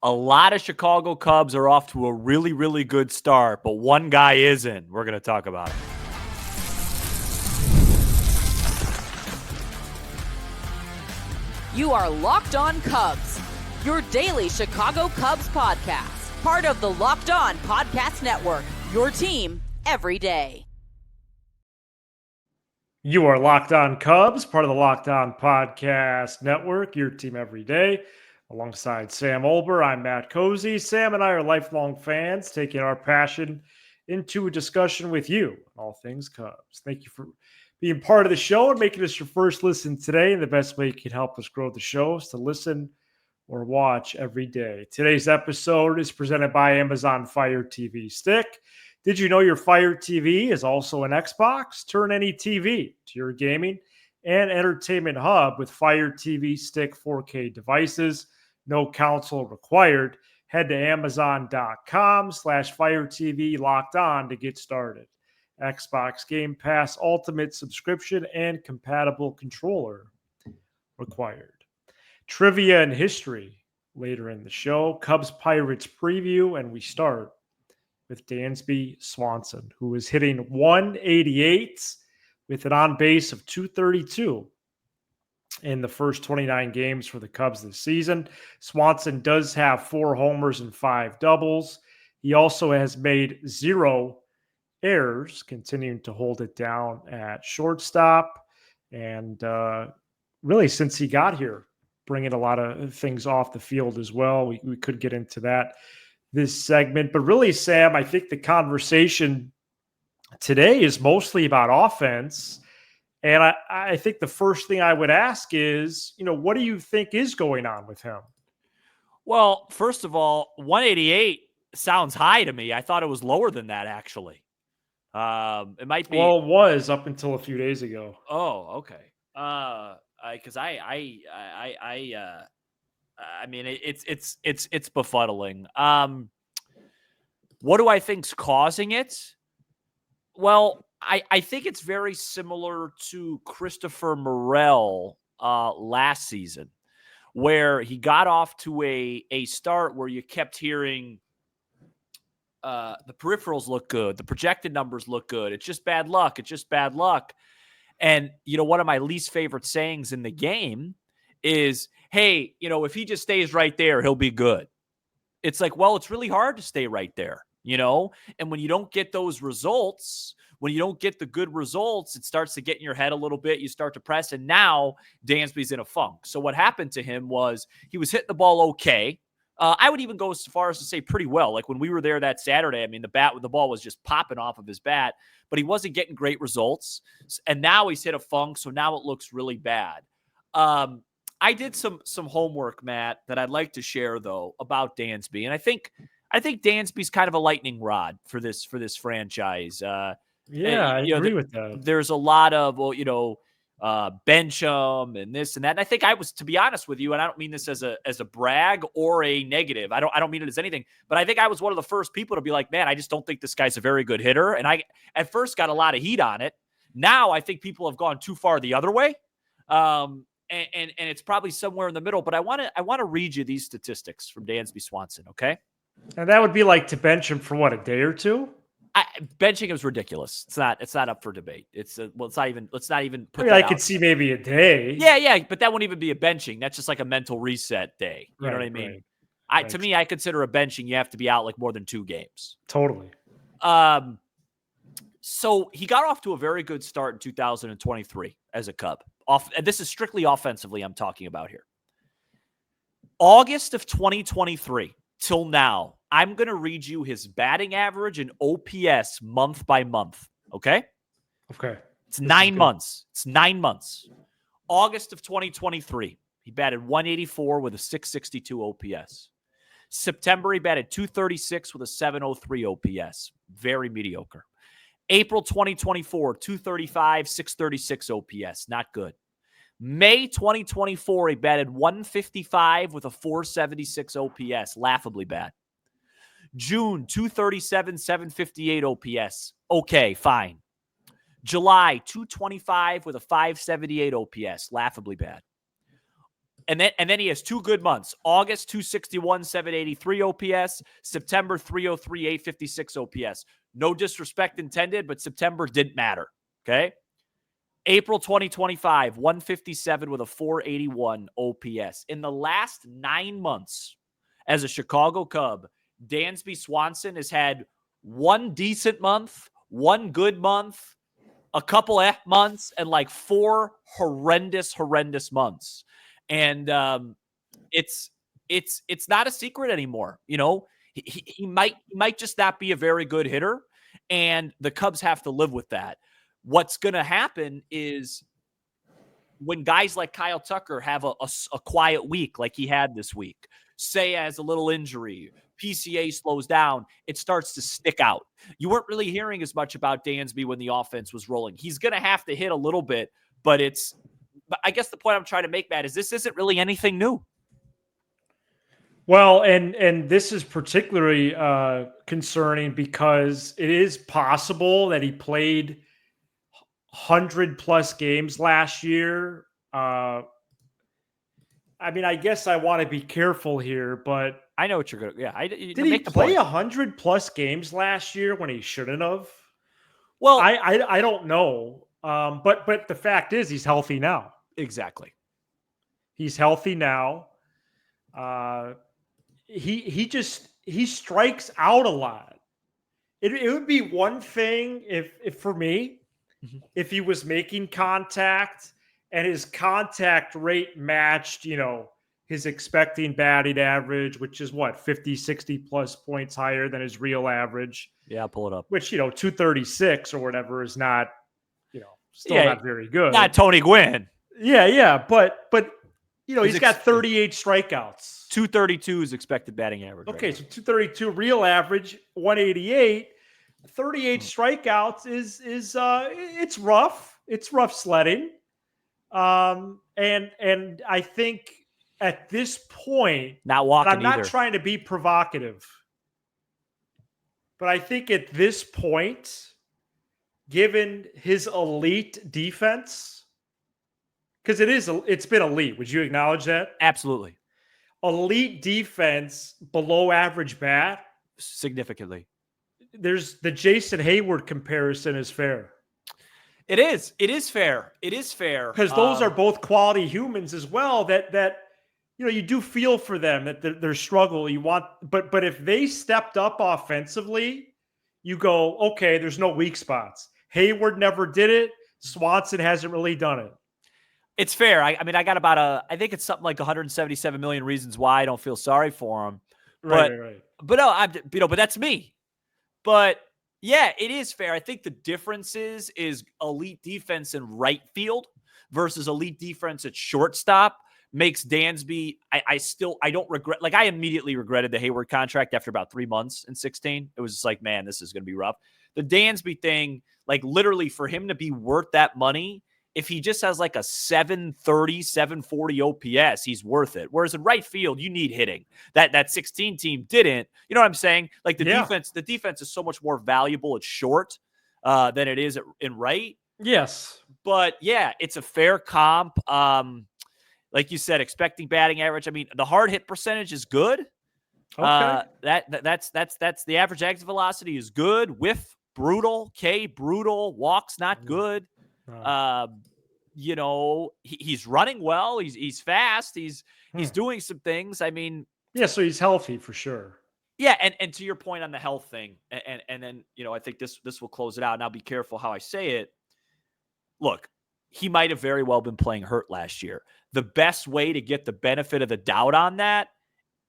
A lot of Chicago Cubs are off to a really, really good start, but one guy isn't. We're going to talk about it. You are Locked On Cubs, your daily Chicago Cubs podcast. Part of the Locked On Podcast Network, your team every day. You are Locked On Cubs, part of the Locked On Podcast Network, your team every day. Alongside Sam Olber, I'm Matt Cozy. Sam and I are lifelong fans, taking our passion into a discussion with you on all things Cubs. Thank you for being part of the show and making us your first listen today. And the best way you can help us grow the show is to listen or watch every day. Today's episode is presented by Amazon Fire TV Stick. Did you know your Fire TV is also an Xbox? Turn any TV to your gaming and entertainment hub with Fire TV Stick 4K devices. No console required. Head to Amazon.com/Fire TV Locked On to get started. Xbox Game Pass Ultimate subscription and compatible controller required. Trivia and history later in the show. Cubs Pirates preview, and we start with Dansby Swanson, who is hitting 188 with an on base of 232 in the first 29 games for the Cubs this season. Swanson does have 4 homers and 5 doubles. He also has made 0 errors, continuing to hold it down at shortstop. And really, since he got here, bringing a lot of things off the field as well. We could get into that this segment. But really, Sam, I think the conversation today is mostly about offense. And I think the first thing I would ask is, what do you think is going on with him? Well, first of all, 188 sounds high to me. I thought it was lower than that, actually. It might be. Well, it was up until a few days ago. Oh, okay. Because I mean, it's befuddling. What do I think's causing it? Well, I think it's very similar to Christopher Morel last season, where he got off to a start where you kept hearing the peripherals look good, the projected numbers look good. It's just bad luck. It's just bad luck. And, one of my least favorite sayings in the game is, hey, if he just stays right there, he'll be good. It's like, well, it's really hard to stay right there, and when you don't get those results, when you don't get the good results, it starts to get in your head a little bit. You start to press, and now Dansby's in a funk. So what happened to him was he was hitting the ball okay. I would even go as far as to say pretty well. Like when we were there that Saturday, I mean, the ball was just popping off of his bat, but he wasn't getting great results. And now he's hit a funk, so now it looks really bad. I did some homework, Matt, that I'd like to share though about Dansby, and I think Dansby's kind of a lightning rod for this franchise. Yeah, I agree with that. There's a lot of bench him and this and that. And I think to be honest with you, and I don't mean this as a brag or a negative. I don't mean it as anything, but I think I was one of the first people to be like, man, I just don't think this guy's a very good hitter. And I at first got a lot of heat on it. Now I think people have gone too far the other way. And it's probably somewhere in the middle, but I want to read you these statistics from Dansby Swanson. Okay. And that would be like to bench him for what, a day or two? Benching him is ridiculous. It's not up for debate. Let's not even. I could see maybe a day. Yeah, but that wouldn't even be a benching. That's just like a mental reset day. You know what I mean? Right. To me, I consider a benching. You have to be out like more than 2 games. Totally. So he got off to a very good start in 2023 as a Cub. And this is strictly offensively I'm talking about here. August of 2023 till now, I'm going to read you his batting average and OPS month by month. Okay? Okay. It's 9 months. It's 9 months. August of 2023, he batted 184 with a 662 OPS. September, he batted 236 with a 703 OPS. Very mediocre. April 2024, 235, 636 OPS. Not good. May 2024, he batted 155 with a 476 OPS. Laughably bad. June, 237, 758 OPS. Okay, fine. July, 225 with a 578 OPS. Laughably bad. And then he has 2 good months. August, 261, 783 OPS. September, 303, 856 OPS. No disrespect intended, but September didn't matter. Okay? April 2025, 157 with a 481 OPS. In the last 9 months as a Chicago Cub, Dansby Swanson has had 1 decent month, 1 good month, a couple months, and like 4 horrendous months. And it's not a secret anymore. You know, he might just not be a very good hitter, and the Cubs have to live with that. What's going to happen is when guys like Kyle Tucker have a quiet week like he had this week, say has a little injury, PCA slows down, it starts to stick out. You weren't really hearing as much about Dansby when the offense was rolling. He's going to have to hit a little bit, but I guess the point I'm trying to make, Matt, is this isn't really anything new. Well, and this is particularly concerning because it is possible that he played 100+ games last year. I mean, I guess I want to be careful here, but I know what you're going to. Yeah, did he play 100+ games last year when he shouldn't have? Well, I don't know. But the fact is, he's healthy now. Exactly. He's healthy now. He strikes out a lot. It would be one thing if for me, if he was making contact and his contact rate matched, his expecting batting average, which is 50, 60+ points higher than his real average. Yeah, pull it up. Which, 236 or whatever is not, still not very good. Not Tony Gwynn. Yeah. But he's got 38 strikeouts. 232 is expected batting average. Okay, right so 232 real average, 188. 38 strikeouts is it's rough. It's rough sledding. And I think at this point, not walking. I'm not trying to be provocative, but I think at this point, given his elite defense, because it's been elite. Would you acknowledge that? Absolutely. Elite defense, below average bat, significantly. There's the Jason Hayward comparison is fair. It is. It is fair. It is fair because those are both quality humans as well. That you do feel for them that their struggle. You want, but if they stepped up offensively, you go, okay. There's no weak spots. Hayward never did it. Swanson hasn't really done it. It's fair. I mean, I got about I think it's something like 177 million reasons why I don't feel sorry for him. Right. But no, but that's me. But yeah, it is fair. I think the difference is elite defense in right field versus elite defense at shortstop makes Dansby. I don't regret. Like I immediately regretted the Hayward contract after about 3 months in 2016. It was just like, man, this is going to be rough. The Dansby thing, like literally for him to be worth that money, if he just has like a 730, 740 OPS, he's worth it. Whereas in right field, you need hitting. That 16 team didn't. You know what I'm saying? Like the defense is so much more valuable at short than it is in right. Yes. But yeah, it's a fair comp. Like you said, expecting batting average. I mean, the hard hit percentage is good. Okay. That's the average exit velocity is good. Whiff, brutal. K, brutal. Walks, not good. He's running well. He's fast. He's doing some things. I mean, yeah. So he's healthy for sure. Yeah, and to your point on the health thing, and then I think this will close it out. And I'll be careful how I say it. Look, he might have very well been playing hurt last year. The best way to get the benefit of the doubt on that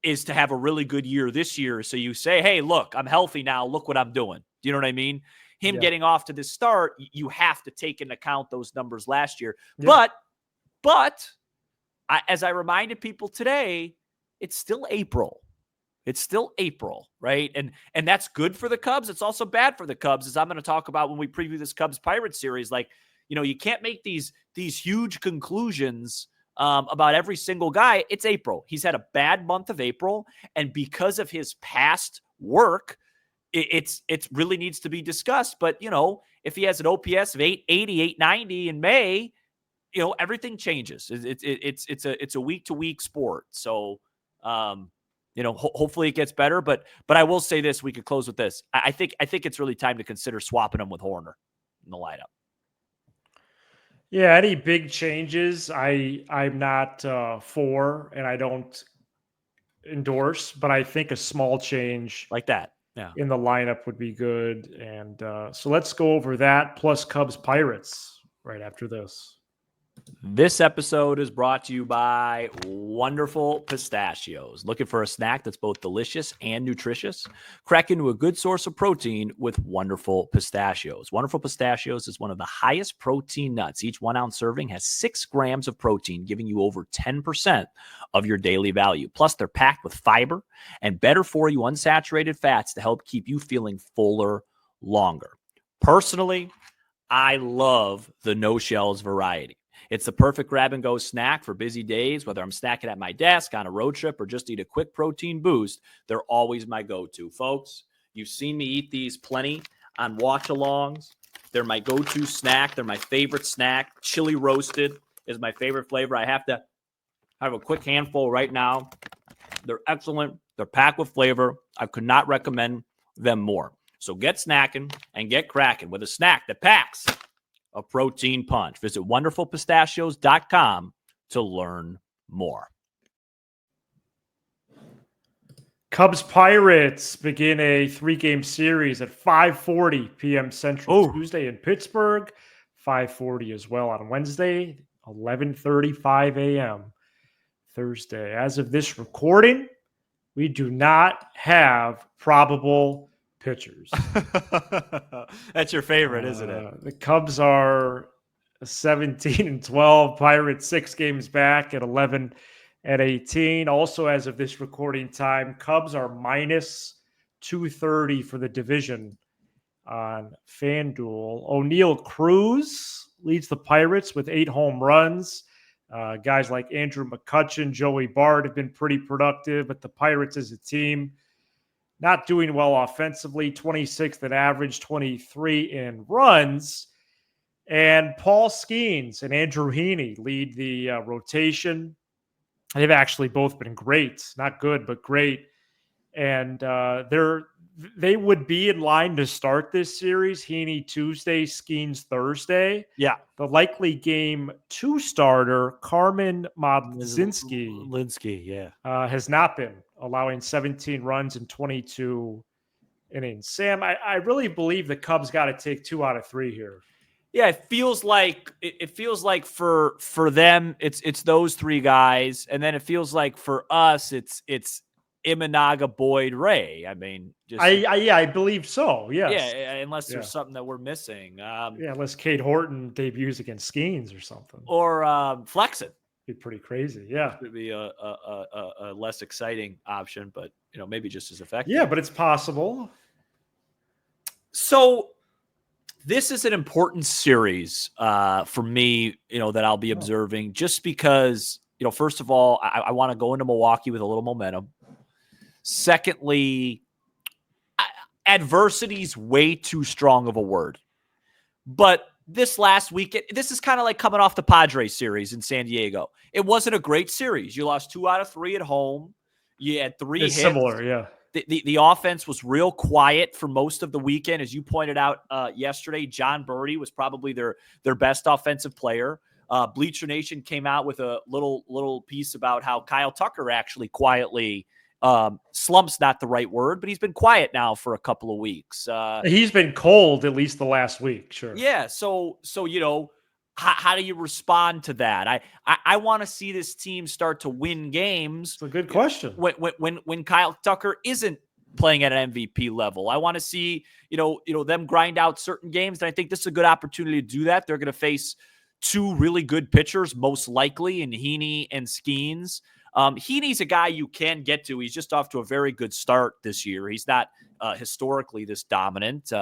is to have a really good year this year. So you say, hey, look, I'm healthy now. Look what I'm doing. Do you know what I mean? Him getting off to this start, you have to take into account those numbers last year. Yeah. But as I reminded people today, it's still April. It's still April, right? And that's good for the Cubs. It's also bad for the Cubs, as I'm going to talk about when we preview this Cubs-Pirates series. Like, you can't make these huge conclusions about every single guy. It's April. He's had a bad month of April, and because of his past work, it really needs to be discussed. But, if he has an OPS of 880, 890 in May, everything changes. It's a week to week sport. So, hopefully it gets better. But I will say this: we could close with this. I think it's really time to consider swapping him with Horner in the lineup. Yeah, any big changes, I'm not for, and I don't endorse. But I think a small change Like that. Yeah. in the lineup would be good. And so let's go over that plus Cubs Pirates right after this. This episode is brought to you by Wonderful Pistachios. Looking for a snack that's both delicious and nutritious? Crack into a good source of protein with Wonderful Pistachios. Wonderful Pistachios is one of the highest protein nuts. Each 1 ounce serving has 6 grams of protein, giving you over 10% of your daily value. Plus, they're packed with fiber and better for you unsaturated fats to help keep you feeling fuller longer. Personally, I love the no shells variety. It's the perfect grab-and-go snack for busy days, whether I'm snacking at my desk, on a road trip, or just need a quick protein boost. They're always my go-to. Folks, you've seen me eat these plenty on watch-alongs. They're my go-to snack. They're my favorite snack. Chili roasted is my favorite flavor. I have to have a quick handful right now. They're excellent. They're packed with flavor. I could not recommend them more. So get snacking and get cracking with a snack that packs a protein punch. Visit wonderfulpistachios.com to learn more. Cubs Pirates begin a 3-game series at 5:40 p.m. Central Tuesday in Pittsburgh, 5:40 as well on Wednesday, 11:35 a.m. Thursday. As of this recording, we do not have probable pitchers. That's your favorite, isn't it? The Cubs are 17-12. Pirates 6 games back at 11-18. Also, as of this recording time, Cubs are minus 230 for the division on FanDuel. O'Neal Cruz leads the Pirates with 8 home runs. Guys like Andrew McCutchen, Joey Bart have been pretty productive, but the Pirates as a team not doing well offensively, 26th in average, 23 in runs. And Paul Skeens and Andrew Heaney lead the rotation. They've actually both been great. Not good, but great. And they would be in line to start this series. Heaney Tuesday, Skeens Thursday. Yeah. The likely game 2 starter, Carmen Mlodzinski, has not been, allowing 17 runs in 22 innings. Sam, I really believe the Cubs got to take 2 out of 3 here. Yeah, it feels like for them it's those 3 guys, and then it feels like for us it's Imanaga, Boyd, Ray. I mean, I believe so. Yes. Yeah, unless there's something that we're missing. Unless Cade Horton debuts against Skeens or something, or Flexen. Be pretty crazy. Yeah, it would be a less exciting option, but maybe just as effective. Yeah, but it's possible. So this is an important series for me, that I'll be observing, just because, first of all, I want to go into Milwaukee with a little momentum. Secondly, adversity's way too strong of a word. But this last weekend, this is kind of like coming off the Padres series in San Diego. It wasn't a great series. You lost 2 out of 3 at home. You had 3 hits. Similar, yeah. The offense was real quiet for most of the weekend. As you pointed out yesterday, John Birdie was probably their best offensive player. Bleacher Nation came out with a little piece about how Kyle Tucker actually quietly slump's not the right word, but he's been quiet now for a couple of weeks. He's been cold at least the last week. Sure. Yeah. So how do you respond to that? I want to see this team start to win games. It's a good question. When Kyle Tucker isn't playing at an MVP level, I want to see them grind out certain games, and I think this is a good opportunity to do that. They're going to face 2 really good pitchers, most likely, in Heaney and Skeens. Heaney's a guy you can get to. He's just off to a very good start this year. He's not historically this dominant.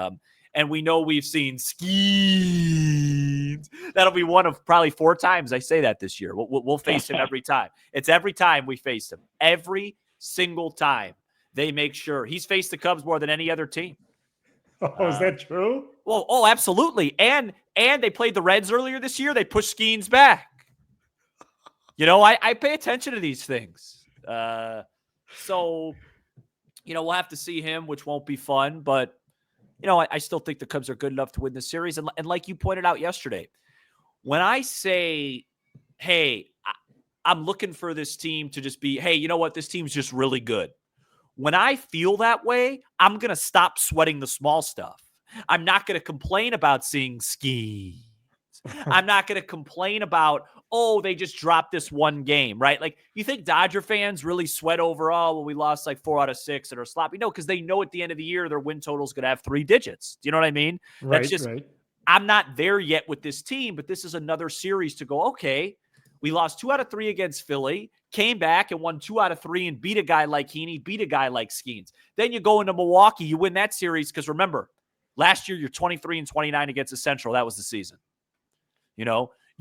And we know we've seen Skeens. That'll be one of probably 4 times I say that this year. We'll face him every time. It's every time we face him. Every single time they make sure. He's faced the Cubs more than any other team. Oh, is that true? Well, oh, absolutely. And they played the Reds earlier this year. They pushed Skeens back. I pay attention to these things. So, we'll have to see him, which won't be fun. But, I still think the Cubs are good enough to win the series. And like you pointed out yesterday, when I say, hey, I'm looking for this team to just be, hey, you know what? This team's just really good. When I feel that way, I'm going to stop sweating the small stuff. I'm not going to complain about seeing skis. I'm not going to complain about, they just dropped this one game, right? Like, you think Dodger fans really sweat over, we lost like 4 out of 6 and are sloppy? No, because they know at the end of the year, their win total is going to have 3 digits. Do you know what I mean? Right, That's just, right. I'm not there yet with this team, but this is another series to go, okay, we lost 2 out of 3 against Philly, came back and won 2 out of 3 and beat a guy like Heaney, beat a guy like Skeens. Then you go into Milwaukee, you win that series because remember, last year you're 23-29 against the Central. That was the season.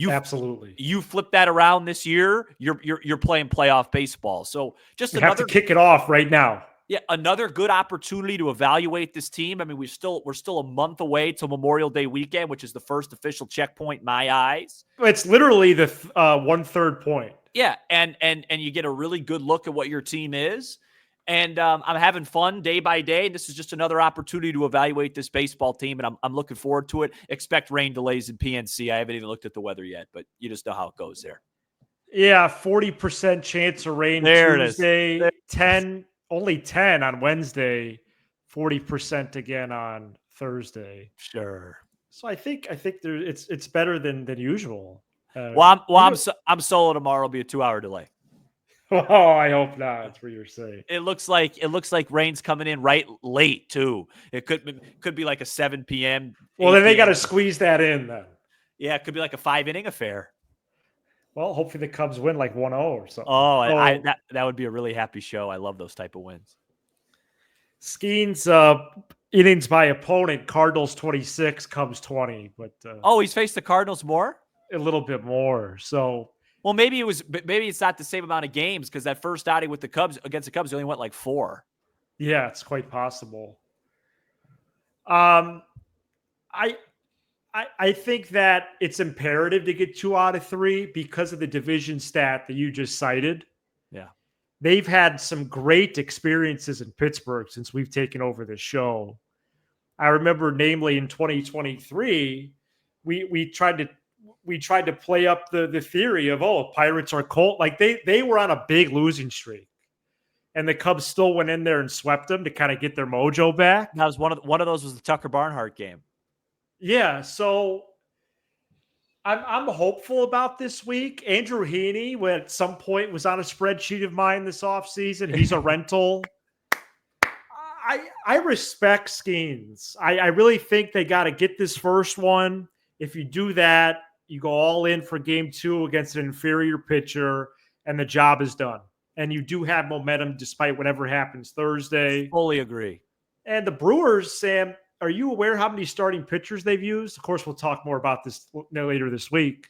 Absolutely. You flip that around this year, you're playing playoff baseball. So just you have to kick it off right now. Yeah, another good opportunity to evaluate this team. I mean, we're still a month away till Memorial Day weekend, which is the first official checkpoint in my eyes. It's literally the 1/3 point. Yeah, and you get a really good look at what your team is. And I'm having fun day by day. This is just another opportunity to evaluate this baseball team, and I'm looking forward to it. Expect rain delays in PNC. I haven't even looked at the weather yet, but you just know how it goes there. Yeah, 40% chance of rain there Tuesday, it is. only 10 on Wednesday, 40% again on Thursday. Sure. So I think it's better than usual. I'm solo tomorrow. It'll be a 2-hour delay. Oh, I hope not. That's what you're saying. It looks like rain's coming in right late too. It could be like a 7 p.m. Well, then they got to squeeze that in then. Yeah, it could be like a 5-inning affair. Well, hopefully the Cubs win like 1-0 or something. That would be a really happy show. I love those type of wins. Skeens innings by opponent, Cardinals 26, Cubs 20. But he's faced the Cardinals more? A little bit more. So well, maybe it's not the same amount of games because that first outing with the Cubs against the Cubs only went like 4. Yeah, it's quite possible. I think that it's imperative to get 2 out of 3 because of the division stat that you just cited. Yeah. They've had some great experiences in Pittsburgh since we've taken over the show. I remember, namely in 2023, we tried to play up the theory of, Pirates are cold. Like they were on a big losing streak. And the Cubs still went in there and swept them to kind of get their mojo back. That was one of those was the Tucker Barnhart game. Yeah, so I'm hopeful about this week. Andrew Heaney, who at some point was on a spreadsheet of mine this offseason, he's a rental. I respect Skeens. I really think they got to get this first one. If you do that, you go all in for game 2 against an inferior pitcher, and the job is done. And you do have momentum despite whatever happens Thursday. Fully agree. And the Brewers, Sam, are you aware how many starting pitchers they've used? Of course, we'll talk more about this later this week.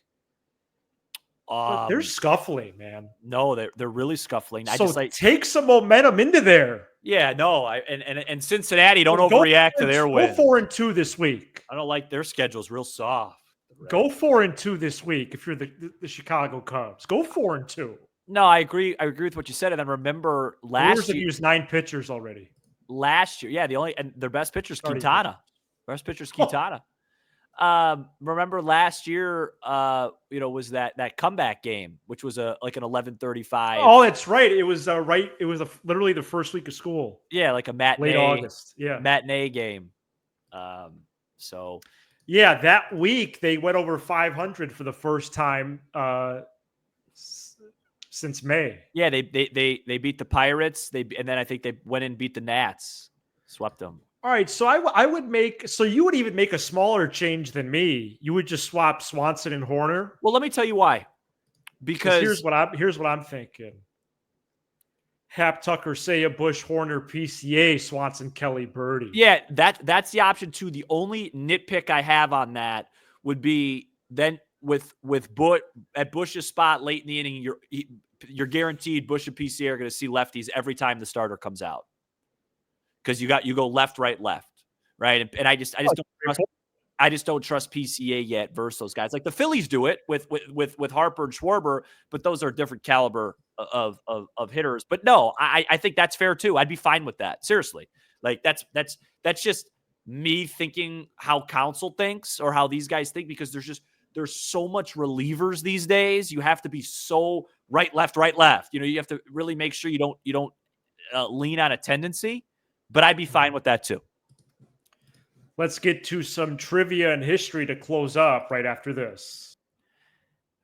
They're scuffling, man. No, they're really scuffling. Take some momentum into there. Yeah, no. And Cincinnati don't overreact to their win. Go 4-2 this week. I don't like their schedule's real soft. Right. Go 4-2 this week if you're the Chicago Cubs. Go 4-2. No, I agree. I agree with what you said. And then remember Brewers have used 9 pitchers already. Last year, yeah, their best pitcher's Quintana. Best pitcher's Quintana. Remember last year, was that comeback game, which was like an 11:35. Oh, that's right. It was It was literally the first week of school. Yeah, like a matinee, late August. Yeah, matinee game. So yeah, that week they went over 500 for the first time since May. Yeah, they beat the Pirates. And then I think they went and beat the Nats, swept them. All right, so I would you would even make a smaller change than me. You would just swap Swanson and Horner. Well, let me tell you why. Because here's what I'm thinking. Hap, Tucker, Seiya, Bush, Horner, PCA, Swanson, Kelly, Birdie. Yeah, that's the option too. The only nitpick I have on that would be then with Bush at Bush's spot late in the inning, you're guaranteed Bush and PCA are going to see lefties every time the starter comes out. Because you go left, right, left, right? And I just don't trust PCA yet versus those guys. Like the Phillies do it with Harper and Schwarber, but those are different caliber of hitters. But no, I think that's fair too. I'd be fine with that. Seriously, like that's just me thinking how Counsell thinks or how these guys think, because there's so much relievers these days. You have to be so right, left. You have to really make sure you don't lean on a tendency. But I'd be fine with that too. Let's get to some trivia and history to close up right after this.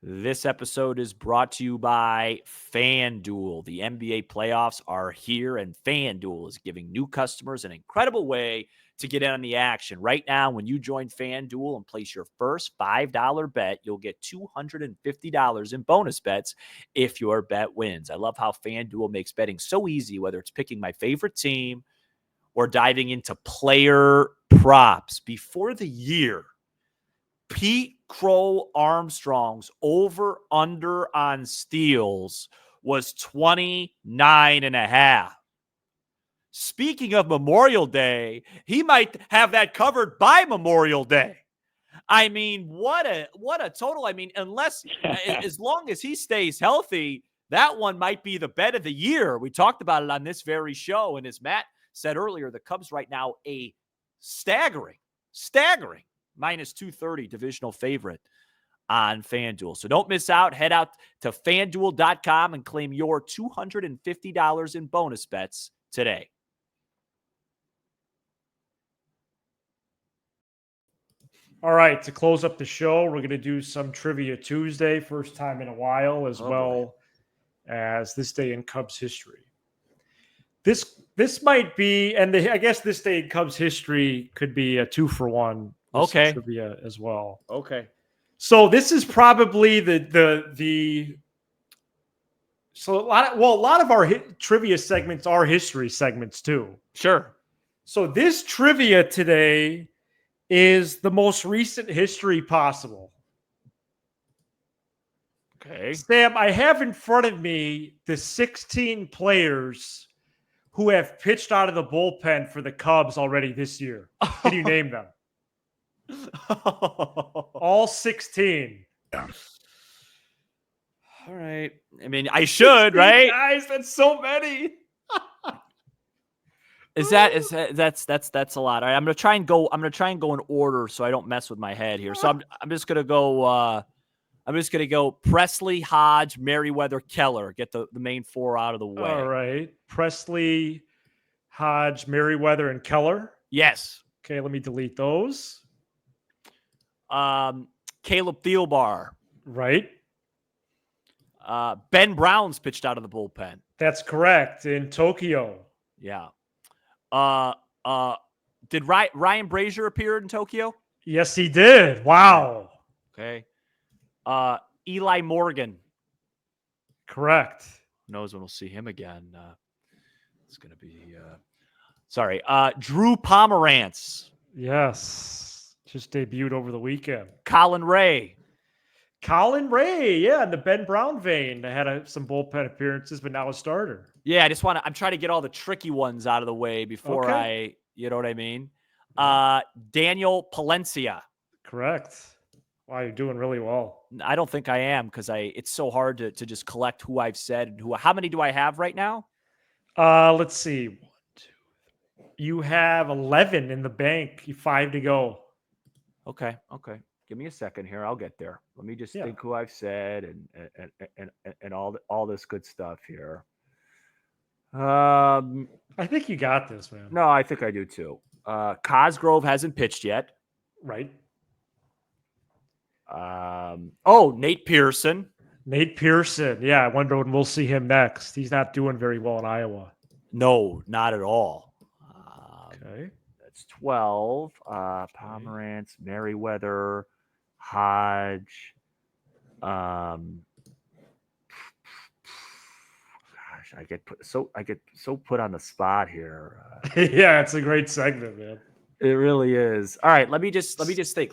This episode is brought to you by FanDuel. The NBA playoffs are here, and FanDuel is giving new customers an incredible way to get in on the action. Right now, when you join FanDuel and place your first $5 bet, you'll get $250 in bonus bets if your bet wins. I love how FanDuel makes betting so easy, whether it's picking my favorite team or diving into player props. Before the year, Pete Crow-Armstrong's over-under on steals was 29.5. Speaking of Memorial Day, he might have that covered by Memorial Day. I mean, what a total. I mean, as long as he stays healthy, that one might be the bet of the year. We talked about it on this very show, and as Matt said earlier, the Cubs right now a staggering minus 230 divisional favorite on FanDuel. So don't miss out. Head out to FanDuel.com and claim your $250 in bonus bets today. All right, to close up the show, we're going to do some Trivia Tuesday, first time in a while, as as this day in Cubs history. This might be, and I guess this day in Cubs history could be a 2-for-1. Okay. Trivia as well. Okay. So this is probably so a lot of our trivia segments are history segments too. Sure. So this trivia today is the most recent history possible. Okay. Sam, I have in front of me the 16 players who have pitched out of the bullpen for the Cubs already this year. Can you name them? All 16. All right. I mean, I should, right? Guys, that's so many. That's a lot. All right, I'm gonna try and go in order so I don't mess with my head here. So I'm just gonna go. I'm just gonna go Presley, Hodge, Merriweather, Keller. Get the main four out of the way. All right, Presley, Hodge, Merriweather, and Keller. Yes. Okay, let me delete those. Caleb Thielbar. Right. Ben Brown's pitched out of the bullpen. That's correct, in Tokyo. Yeah. Did Ryan Brazier appear in Tokyo? Yes, he did. Wow. Okay. Eli Morgan. Correct. Who knows when we'll see him again. It's going to be Drew Pomerantz. Yes. Just debuted over the weekend. Colin Ray. Yeah, in the Ben Brown vein. They had some bullpen appearances, but now a starter. Yeah, I'm trying to get all the tricky ones out of the way before you know what I mean? Daniel Palencia. Correct. Wow, you're doing really well. I don't think I am, because it's so hard to just collect who I've said and how many do I have right now? Let's see. 1, 2, 3. You have 11 in the bank. 5 to go. Okay. Give me a second here. I'll get there. Let me just think who I've said and all this good stuff here. I think you got this, man. No, I think I do too. Cosgrove hasn't pitched yet. Right. Nate Pearson. Yeah, I wonder when we'll see him next. He's not doing very well in Iowa. No, not at all. Okay. That's 12. Pomerantz, Merriweather, Hodge. Gosh, I get so put on the spot here. Yeah, it's a great segment, man. It really is. All right, let me just think.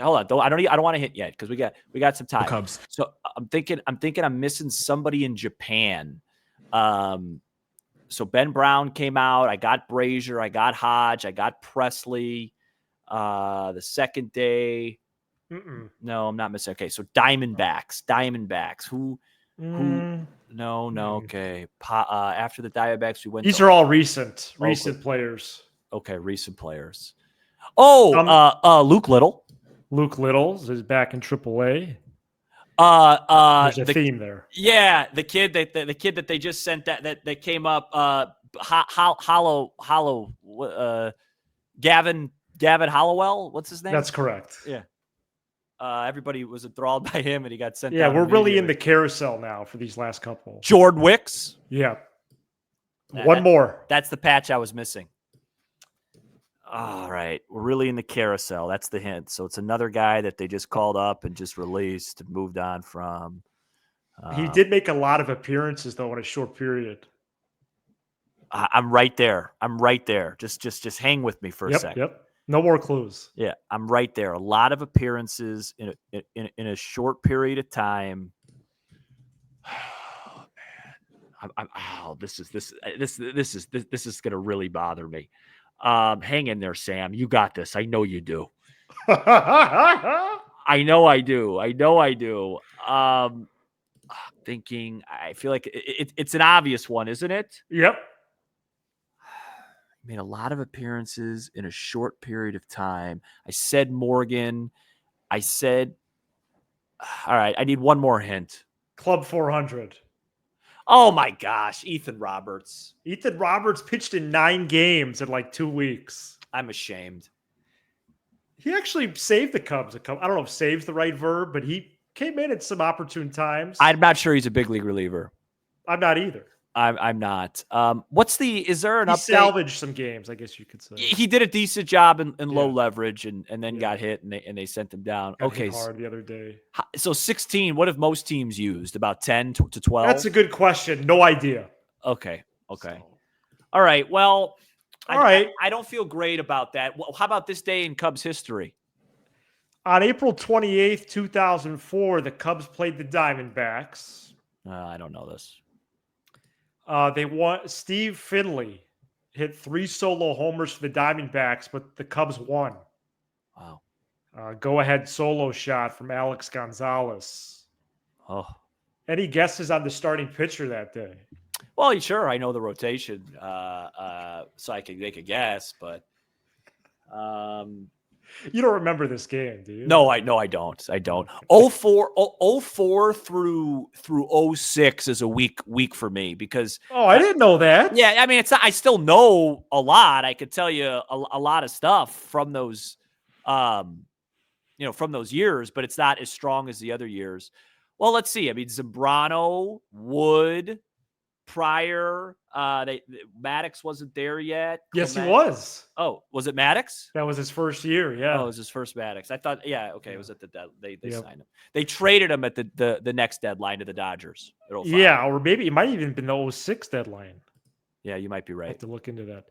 Hold on. I don't want to hit yet because we got some time. The Cubs. So I'm thinking I'm missing somebody in Japan. So Ben Brown came out. I got Brazier. I got Hodge. I got Presley. The second day. No, I'm not missing. Okay, so Diamondbacks. Who? No. Okay. After the Diamondbacks, we went. These are all recent players. Okay, recent players. Oh, Luke Little. Luke Little is back in AAA. There's a theme there. Yeah, the kid that they just sent that came up. Gavin Hollowell. What's his name? That's correct. Yeah. Everybody was enthralled by him, and he got sent. Yeah, we're really in the carousel now for these last couple. Jordan Wicks. Yeah. One more. That's the patch I was missing. All right. We're really in the carousel. That's the hint. So it's another guy that they just called up and just released and moved on from. He did make a lot of appearances, though, in a short period. I'm right there. Just hang with me for a second. Yep. No more clues. Yeah, I'm right there. A lot of appearances in a short period of time. Oh, man. This is gonna really bother me. Hang in there, Sam. You got this. I know you do. I know I do. Thinking. I feel like it's an obvious one, isn't it? Yep. Made a lot of appearances in a short period of time. I said Morgan. All right, I need one more hint. Club 400. Oh my gosh, Ethan Roberts. Ethan Roberts pitched in 9 games in like 2 weeks. I'm ashamed. He actually saved the Cubs. I don't know if save's the right verb, but he came in at some opportune times. I'm not sure he's a big league reliever. I'm not either. I'm not. Is there an update? He salvaged some games, I guess you could say. He did a decent job in low leverage and then got hit and they sent him down. Got hit hard the other day. So 16, what have most teams used? About 10 to 12? That's a good question. No idea. Okay. So. All right. Well, I don't feel great about that. Well, how about this day in Cubs history? On April 28th, 2004, the Cubs played the Diamondbacks. I don't know this. They won. Steve Finley hit 3 solo homers for the Diamondbacks, but the Cubs won. Wow. Go-ahead solo shot from Alex Gonzalez. Oh. Any guesses on the starting pitcher that day? Well, sure. I know the rotation, so I can make a guess, but you don't remember this game, do you? No, I don't. 04 through 06 is a week for me because I didn't know that. Yeah, I mean I still know a lot. I could tell you a lot of stuff from those from those years, but it's not as strong as the other years. Well, let's see. I mean, Zambrano, Wood, Pryor, Maddox wasn't there yet. Yes, he was. Oh, was it Maddox? That was his first year. Yeah. Oh, it was his first Maddox. I thought, okay, it was at the they signed him. They traded him at the next deadline to the Dodgers. Yeah, or maybe it might even been the 06 deadline. Yeah, you might be right. I have to look into that.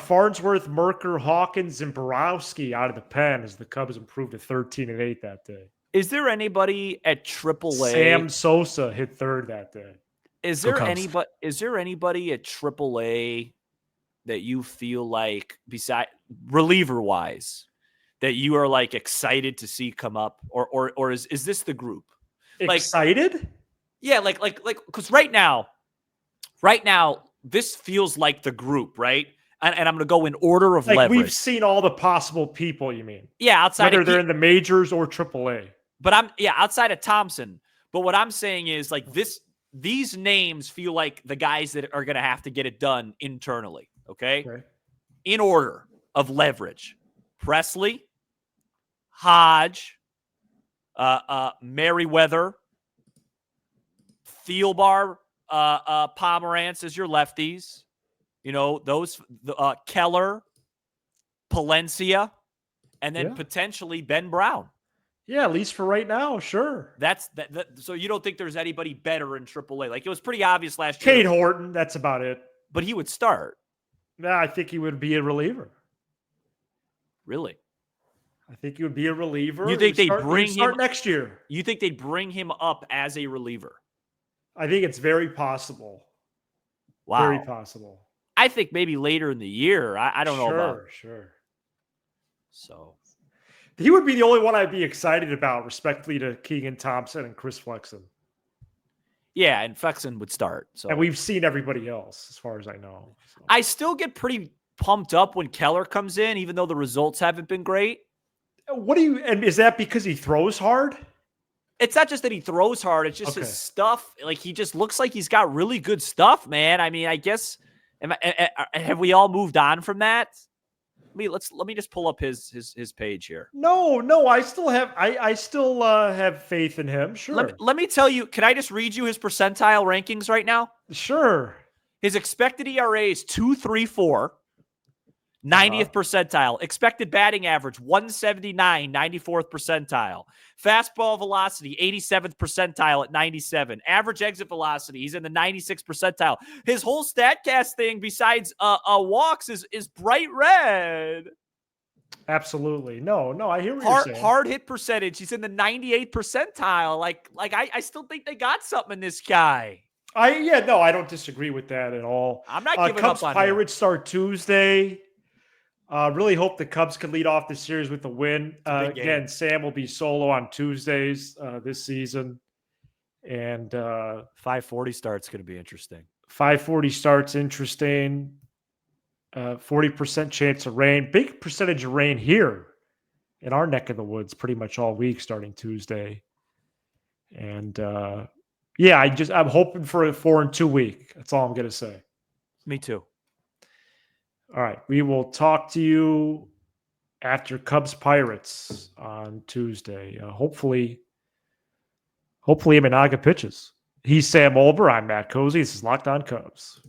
Farnsworth, Merker, Hawkins, and Borowski out of the pen as the Cubs improved to 13-8 that day. Is there anybody at AAA? Sam Sosa hit 3rd that day. Is there anybody at AAA that you feel like, beside reliever wise, that you are like excited to see come up, or is this the group? Excited? Yeah, like because right now, this feels like the group, right? And I'm going to go in order of leverage. We've seen all the possible people. You mean? Yeah, outside whether they're in the majors or AAA. But outside of Thompson. But what I'm saying is like this. These names feel like the guys that are going to have to get it done internally, okay? In order of leverage. Presley, Hodge, Merriweather, Thielbar, Pomerantz as your lefties. Those Keller, Palencia, and then potentially Ben Brown. Yeah, at least for right now, sure. That's that. So you don't think there's anybody better in AAA? Like it was pretty obvious last year. Cade Horton, that's about it. But he would start. Yeah, I think he would be a reliever. Really? I think he would be a reliever. You think they'd bring him next year? You think they'd bring him up as a reliever? I think it's very possible. Wow. Very possible. I think maybe later in the year. I don't know about. Sure. So he would be the only one I'd be excited about, respectfully to Keegan Thompson and Chris Flexen. Yeah, and Flexen would start. So and we've seen everybody else, as far as I know. So. I still get pretty pumped up when Keller comes in, even though the results haven't been great. And is that because he throws hard? It's not just that he throws hard. It's just his stuff. Like, he just looks like he's got really good stuff, man. I mean, I guess, have we all moved on from that? Let me just pull up his page here. No, I still have faith in him. Sure. Let me tell you, can I just read you his percentile rankings right now? Sure. His expected ERA is 2.34. 90th percentile. Expected batting average, 179, 94th percentile. Fastball velocity, 87th percentile at 97. Average exit velocity, he's in the 96th percentile. His whole StatCast thing, besides walks, is bright red. Absolutely. No, I hear what you're saying. Hard hit percentage, he's in the 98th percentile. Like I still think they got something in this guy. I don't disagree with that at all. I'm not giving Cubs up on Pirates start Tuesday. Really hope the Cubs can lead off the series with a win. Again, Sam will be solo on Tuesdays this season. And 5:40 start's going to be interesting. 5:40 start's interesting. 40% chance of rain. Big percentage of rain here in our neck of the woods pretty much all week starting Tuesday. And I'm hoping for a 4-2 week. That's all I'm going to say. Me too. All right. We will talk to you after Cubs Pirates on Tuesday. Hopefully Imanaga pitches. He's Sam Olber. I'm Matt Cozy. This is Locked On Cubs.